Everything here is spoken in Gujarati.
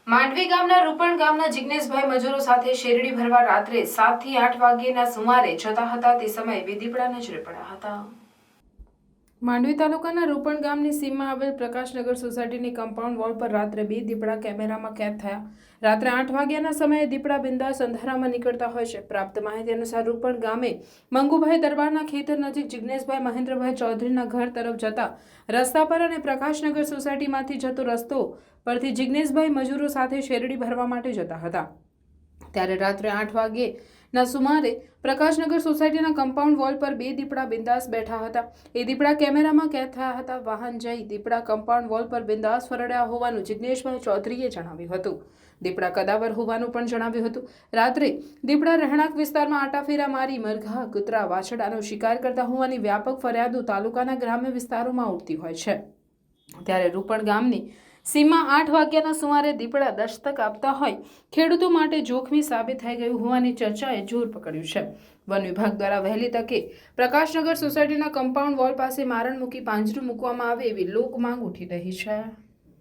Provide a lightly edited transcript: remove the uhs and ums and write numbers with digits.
માંડવી ગામના રૂપણ ગામના જિગ્નેશભાઈ મજૂરો સાથે શેરડી ભરવા રાત્રે 7 થી 8 વાગ્યાના સુમારે જતા હતા તે સમયે બે દીપડા નજરે પડ્યા હતા। માંડવી તાલુકાના રૂપણ ગામની સીમમાં આવેલ પ્રકાશનગર સોસાયટીની કમ્પાઉન્ડ વોલ પર રાત્રે બે દીપડા કેમેરામાં કેદ થયા। રાત્રે 8 વાગ્યાના સમયે દીપડા બિંદાસ અંધારામાં નીકળતા હોય છે। પ્રાપ્ત માહિતી અનુસાર રૂપણ ગામે મંગુભાઈ દરબારના ખેતર નજીક જિગ્નેશભાઈ મહેન્દ્રભાઈ ચૌધરીના ઘર તરફ જતા રસ્તા પર અને પ્રકાશનગર સોસાયટીમાંથી જતો રસ્તો પરથી જિગ્નેશભાઈ મજૂરો સાથે શેરડી ભરવા માટે જતા હતા। ત્યારે રાત્રે 8 વાગ્યાના સુમારે પ્રકાશનગર સોસાયટીના કમ્પાઉન્ડ વોલ પર બે દીપડા બિંદાસ બેઠા હતા। એ દીપડા કેમેરામાં કેદ થયા હતા। વાહન જઈ દીપડા કમ્પાઉન્ડ વોલ પર બિંદાસ ફરડ્યા હોવાનું જિગ્નેશભાઈ ચૌધરીએ જણાવ્યું હતું। દીપડા કદાવર હોવાનું પણ જણાવ્યું હતું। રાત્રે દીપડા રહેણાંક વિસ્તારમાં આટાફેરા મારી મરઘા, કૂતરા, વાછરડાનો શિકાર કરતા હોવાની વ્યાપક ફરિયાદો તાલુકાના ગ્રામ્ય વિસ્તારોમાં ઉઠતી હોય છે। ત્યારે રૂપણ ગામની સીમમાં 8 વાગ્યાના સુમારે દીપડા દસ્તક આપતા હોય ખેડૂતો માટે જોખમી સાબિત થઈ ગયું હોવાની ચર્ચાએ જોર પકડ્યું છે। વન વિભાગ દ્વારા વહેલી તકે પ્રકાશનગર સોસાયટીના કમ્પાઉન્ડ વોલ પાસે મારણ મૂકી પાંજરું મૂકવામાં આવે એવી લોક માંગ ઉઠી રહી છે।